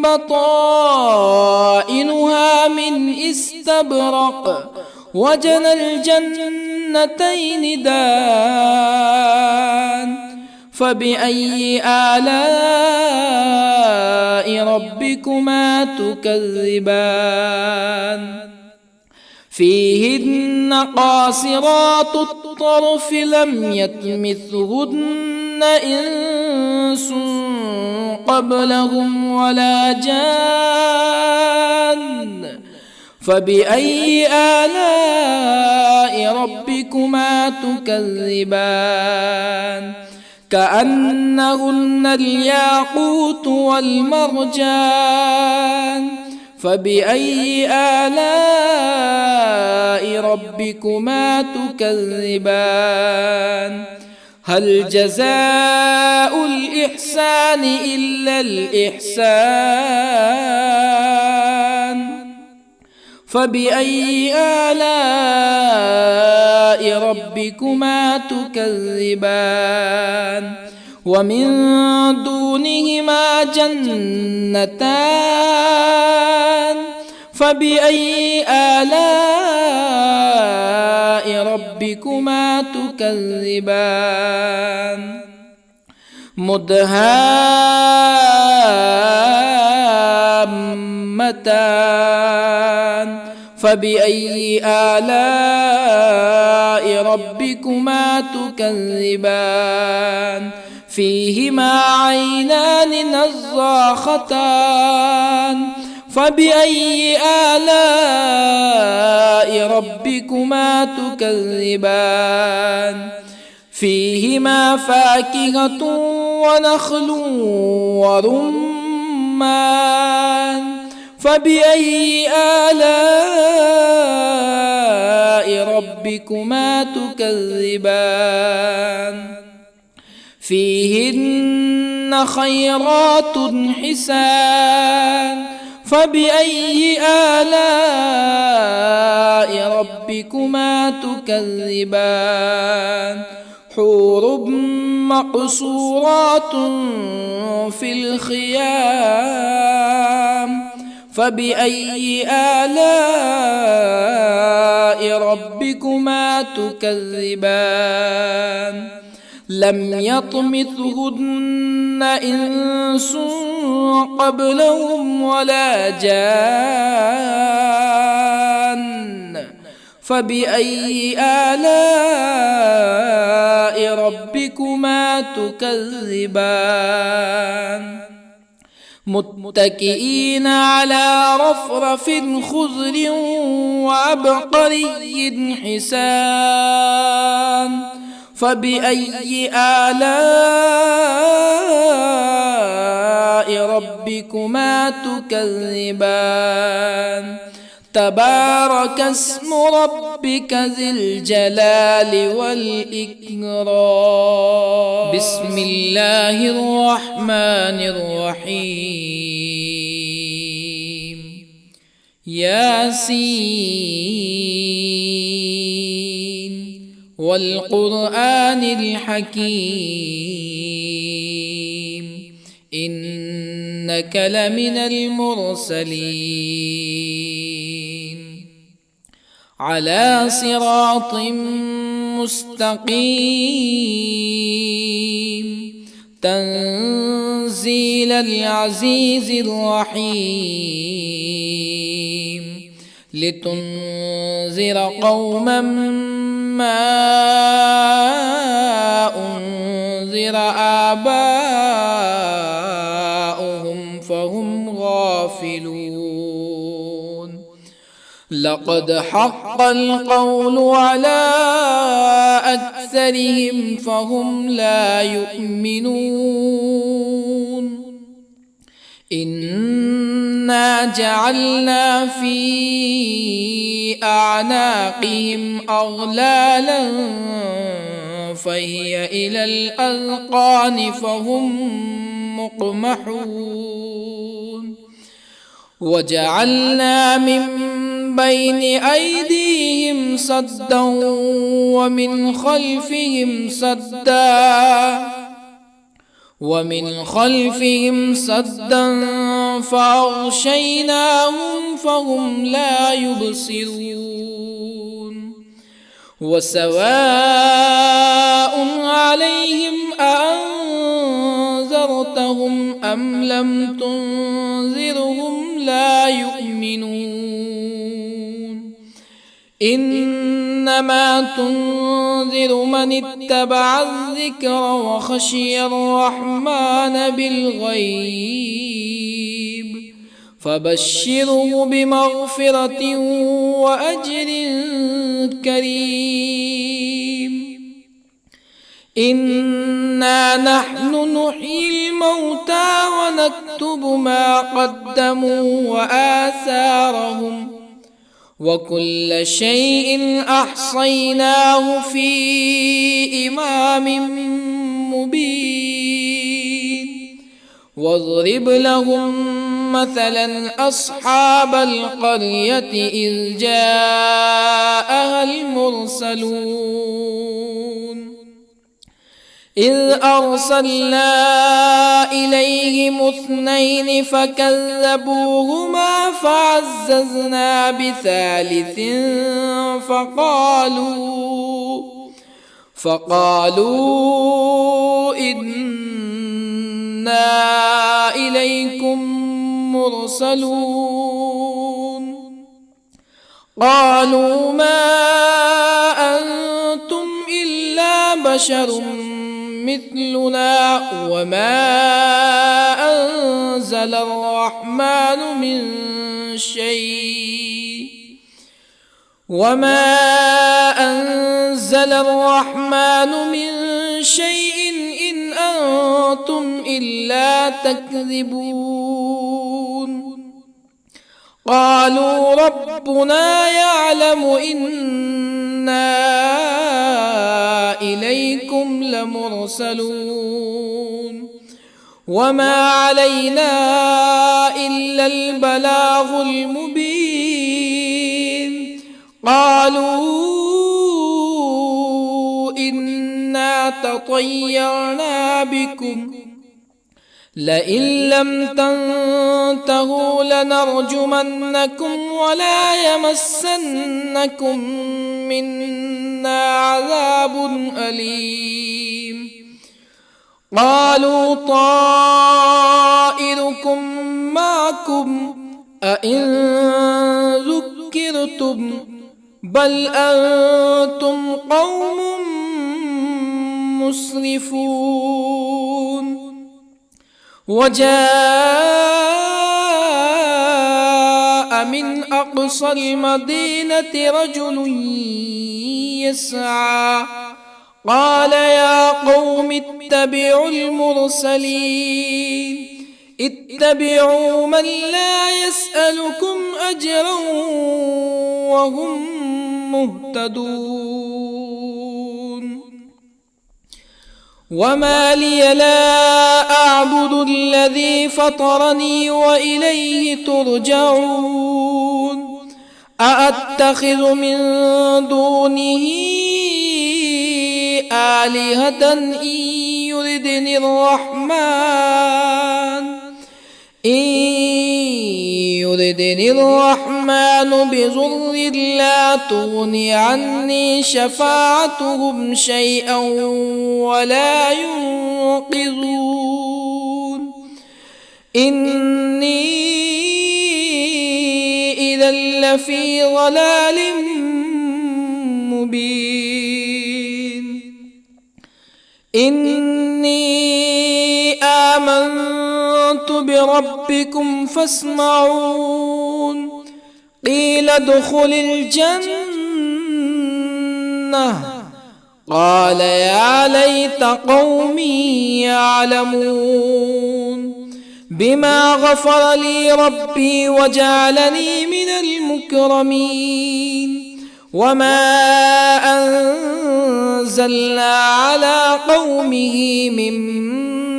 S1: بطائنها من استبرق وجنى الجنتين دان فبأي آلاء ربكما تكذبان فيهن قاصرات الطرف لم يطمثهن إنس قبلهم ولا جان فبأي آلاء ربكما تكذبان كأنهن الياقوت والمرجان فبأي آلاء ربكما تكذبان هل جزاء الإحسان إلا الإحسان فبأي آلاء ربكما تكذبان ومن دونهما جنتان فبأي آلاء ربكما تكذبان مدهامتان فبأي آلاء ربكما تكذبان فيهما عينان نضاختان فبأي آلاء ربكما تكذبان فيهما فاكهة ونخل ورمان فبأي آلاء ربكما تكذبان فيهن خيرات حسان فبأي آلاء ربكما تكذبان حور مقصورات في الخيام فبأي آلاء ربكما تكذبان لم يطمثهن إنس قبلهم ولا جان فبأي آلاء ربكما تكذبان متكئين على رفرف خضر وعبقري حسان فبأي آلاء ربكما تكذبان تبارك اسم ربك ذي الجلال والإكرام بسم الله الرحمن الرحيم ياسين والقرآن الحكيم إنك لمن المرسلين على صراط مستقيم تنزيل العزيز الرحيم لتنذر قوما ما أنذر آباؤهم فهم غافلون لقد حق القول على أكثرهم فهم لا يؤمنون إنا جعلنا في أعناقهم أغلالا فهي إلى الأذقان فهم مقمحون وجعلنا من بين أيديهم سدا ومن خلفهم سدا فأغشيناهم فهم لا يبصرون وسواء عليهم أأنذرتهم أم لم تنذرهم لا يؤمنون إنما تنذر من اتبع الذكر وخشي الرحمن بالغيب فبشره بمغفرة وأجر كريم إنا نحن نحيي الموتى ونكتب ما قدموا وآثارهم وكل شيء أحصيناه في إمام مبين واضرب لهم مثلا أصحاب القرية إذ جاءها المرسلون إذ أرسلنا إليهم اثنين فكذبوهما فعززنا بثالث فقالوا إنا إليكم مرسلون قالوا ما أنتم إلا بشر مثلنا وما أنزل الرحمن من شيء إن أنتم إلا تكذبون قالوا ربنا يعلم إنا إليكم لمرسلون وما علينا إلا البلاغ المبين قالوا إنا تطيرنا بكم لئن لم تنتهوا لنرجمنكم ولا يمسنكم منا عذاب أليم. قالوا طائركم معكم أئن ذكرتم بل أنتم قوم مسرفون. وجاء من أقصى المدينة رجل يسعى قال يا قوم اتبعوا المرسلين اتبعوا من لا يسألكم أجرا وهم مهتدون. وما لي لا أعبد الذي فطرني وإليه ترجعون. أأتخذ من دونه آلهة إن يردني الرحمن بضر لا تغني عني شفاعتهم شيئا ولا ينقذون. إني إذا لفي ضلال مبين. إني آمنت بربكم فاسمعون. قيل ادخل الجنة قال يا ليت قومي يعلمون. بما غفر لي ربي وجعلني من المكرمين. وما أنزلنا على قومه من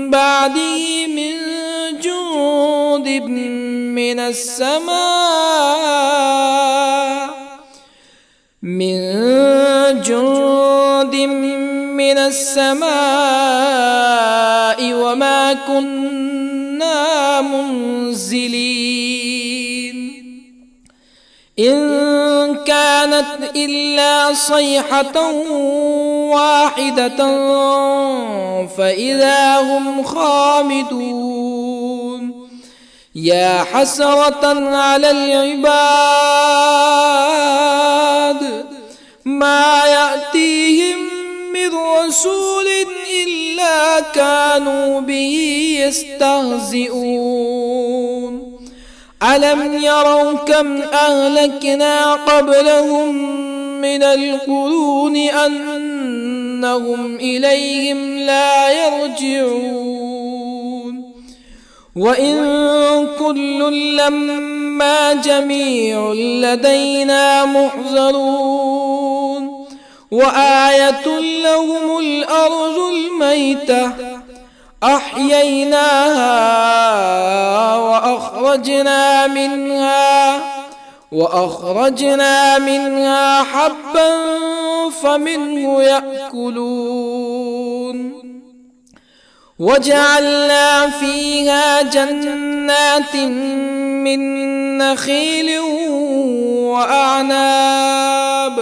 S1: بعده من جند من السماء وما كنا منزلين. إن كانت إلا صيحة واحدة فإذا هم خامدون. يا حسرة على العباد ما يأتيهم من رسول إلا كانوا به يستهزئون. ألم يروا كم أهلكنا قبلهم من القرون أنهم إليهم لا يرجعون. وإن كل لما جميع لدينا محضرون. وآية لهم الأرض الميتة أحييناها وأخرجنا منها حبا فمنه يأكلون. وجعلنا فيها جنات من نخيل وأعناب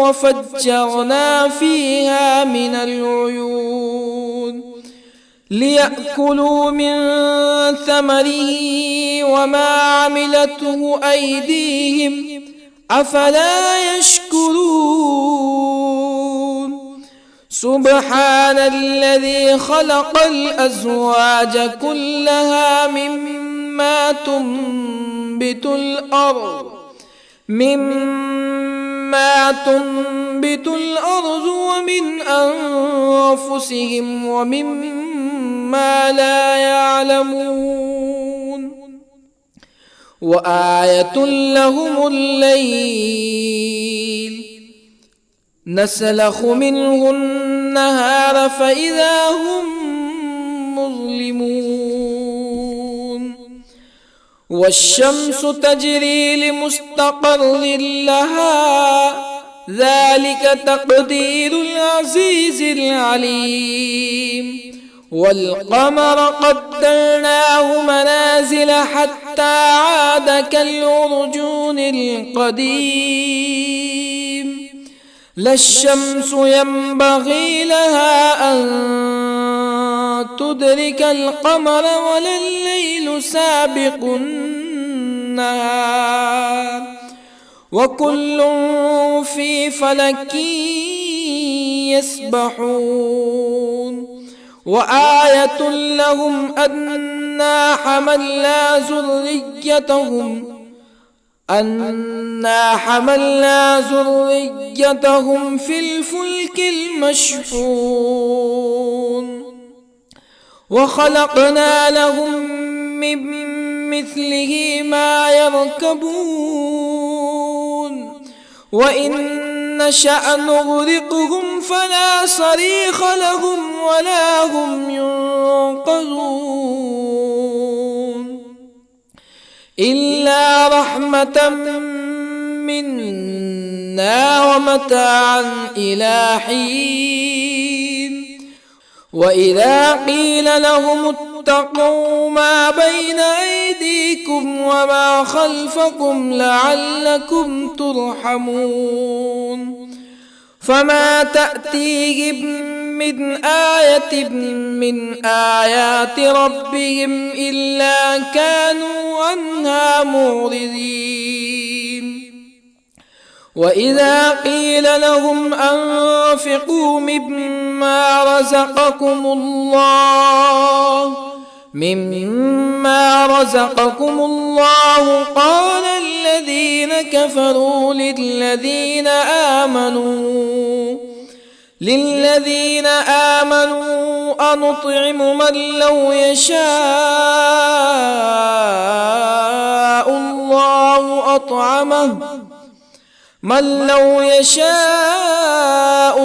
S1: وفجرنا فيها من العيون ليأكلوا من ثمره وما عملته أيديهم أفلا يشكرون. سبحان الذي خلق الأزواج كلها مما تنبت الأرض ومن أنفسهم ومما لا يعلمون. وآية لهم الليل نسلخ منه النهار فإذا هم مظلمون. والشمس تجري لمستقر لها ذلك تقدير العزيز العليم. والقمر قدرناه منازل حتى عاد كالعرجون القديم. لا الشمس ينبغي لها أن تدرك القمر ولا الليل سابق النهار وكل في فلك يسبحون. وآية لهم أنا حملنا ذريتهم في الفلك المشحون وخلقنا لهم من مثله ما يركبون وإن نشأ نغرقهم فلا صريخ لهم ولا هم ينقذون إلا رحمة منا ومتاعا إلى حين. وإذا قيل لهم اتقوا ما بين أيديكم وما خلفكم لعلكم ترحمون فما تأتيهم من آية من آيات ربهم إلا كانوا عنها معرضين. وإذا قيل لهم أنفقوا مما رزقكم الله قال الذين كفروا للذين آمنوا أنطعم من لو يشاء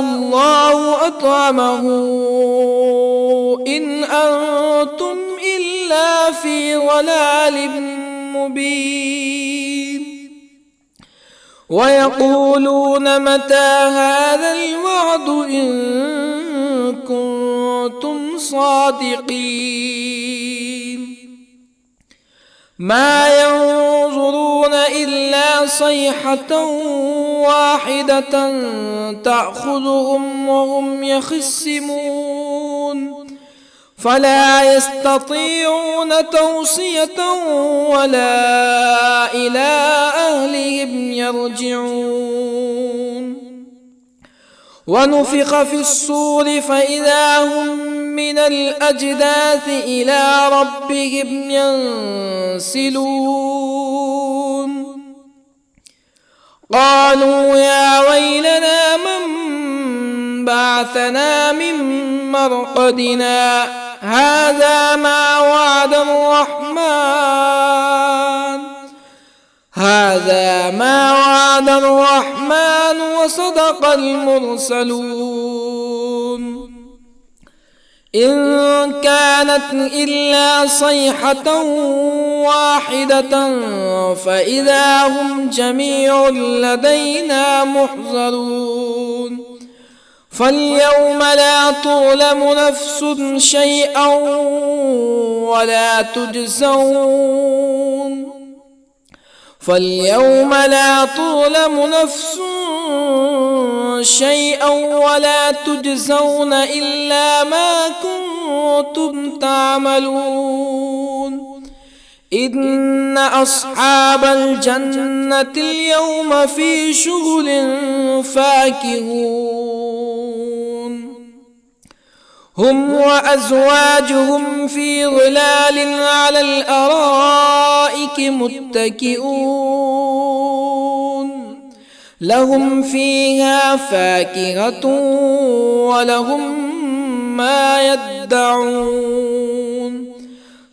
S1: الله أطعمه إن أنتم إلا في ضلال مبين. ويقولون متى هذا الوعد إن كنتم صادقين ما ينظرون إلا صيحة واحدة تأخذهم وهم يخصمون فلا يستطيعون توصية ولا إلى أهلهم يرجعون. ونفخ في الصور فإذا هم من الأجداث إلى ربهم ينسلون قالوا يا ويلنا من بعثنا من مرقدنا هذا ما وعد الرحمن وصدق المرسلون إن كانت إلا صيحة واحدة فإذا هم جميع لدينا محضرون فاليوم لا تظلم نفس شيئا ولا تجزون إلا ما كنتم تعملون إن أصحاب الجنة اليوم في شغل فاكهون هم وأزواجهم في ظلال على الأرائك متكئون لهم فيها فاكهة ولهم ما يدعون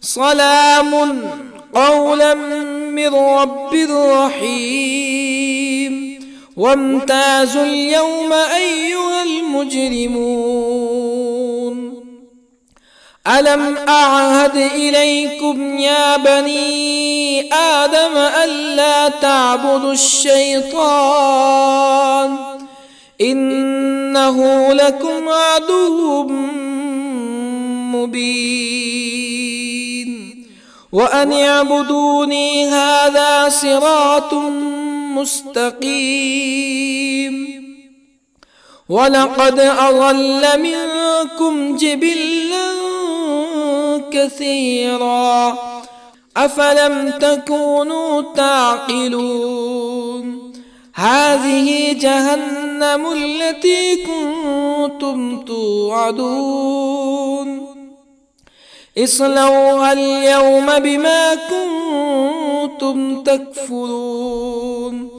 S1: سلام قولا من رب رحيم وامتازوا اليوم أيها المجرمون ألم أعهد إليكم يا بني آدم ألا تعبدوا الشيطان إنه لكم عدو مبين وأن اعبدوني هذا صراط مستقيم ولقد أضل منكم جبلا كثيرا أفلم تكونوا تعقلون هذه جهنم التي كنتم توعدون اصلوها اليوم بما كنتم تكفرون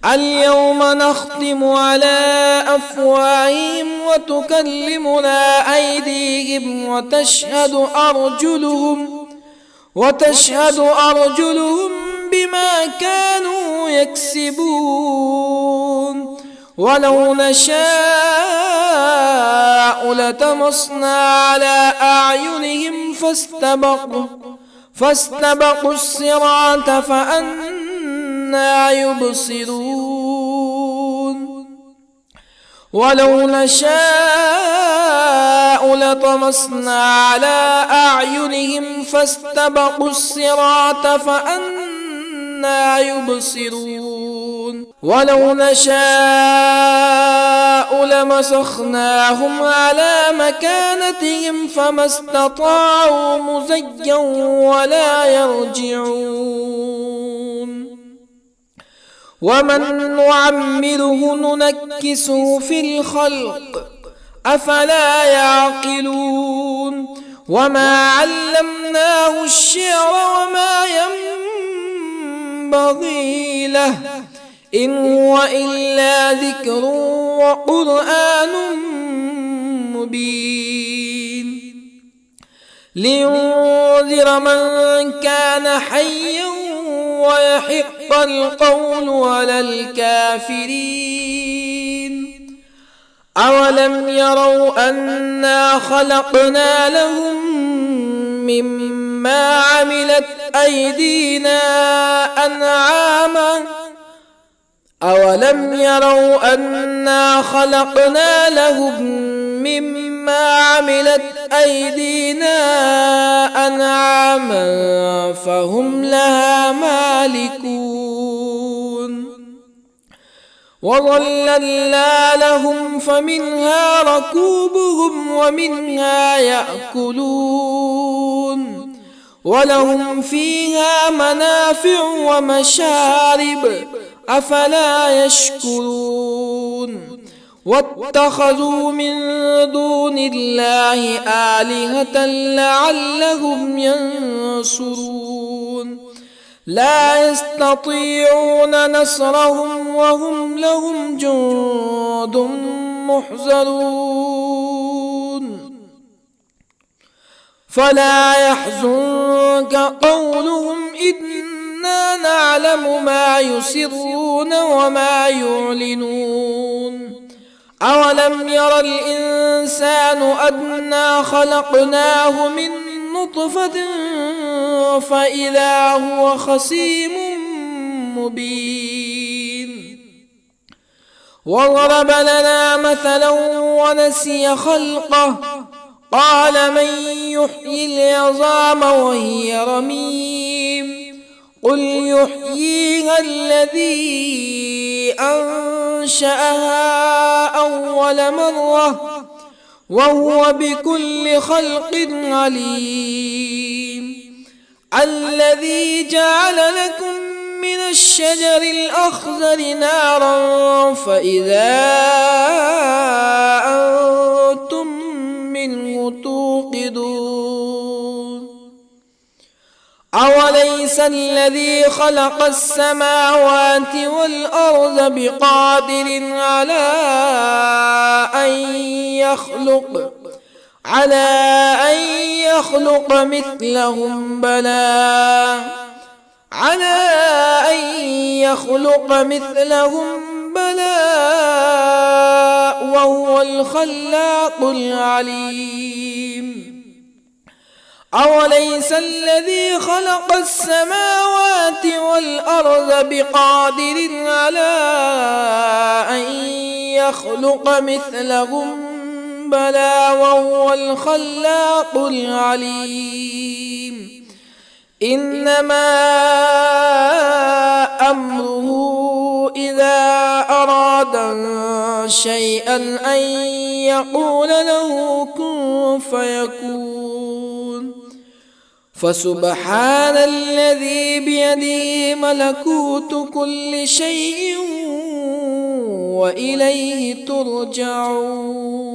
S1: اليوم نختم على أفواههم وتكلمنا أيديهم وتشهد أرجلهم بما كانوا يكسبون ولو نشاء لطمسنا على أعينهم فاستبقوا الصراط فأنى يبصرون ولو نشاء لطمسنا على أعينهم فاستبقوا الصراط فأنى يبصرون ولو نشاء لمسخناهم على مكانتهم فما استطاعوا مزيا ولا يرجعون ومن نعمره ننكسه في الخلق أفلا يعقلون وما علمناه الشعر وما ينبغي له إن هو إلا ذكر وقرآن مبين لينذر من كان حيا ويحق القول على الكافرين أولم يروا أنا خلقنا لهم مما عملت أيدينا أنعاما أولم يروا أنا خلقنا لهم مما عملت أيدينا أنعاما فهم لها مالكون وظللنا لهم فمنها ركوبهم ومنها يأكلون ولهم فيها منافع ومشارب أفلا يشكرون واتخذوا من دون الله آلهة لعلهم ينصرون لا يستطيعون نصرهم وهم لهم جند محضرون فلا يحزنك قولهم إنا نعلم ما يسرون وما يعلنون أولم ير الإنسان أنا خلقناه من نطفة فإذا هو خصيم مبين وضرب لنا مثلا ونسي خلقه قال من يحيي العظام وهي رميم قل يحييها الذي أنشأها أول مرة وهو بكل خلق عليم الذي جعل لكم من الشجر الأخضر نارا فإذا أنتم منه توقدون أوليس الذي خلق السماوات والأرض بقادر على أن يخلق مثلهم بلى وهو الخلاق العليم أوليس الذي خلق السماوات والأرض بقادر على أن يخلق مثلهم بلى وهو الخلاق العليم إنما أمره إذا أراد شيئا أن يقول له كن فيكون فسبحان الذي بيده ملكوت كل شيء وإليه ترجعون.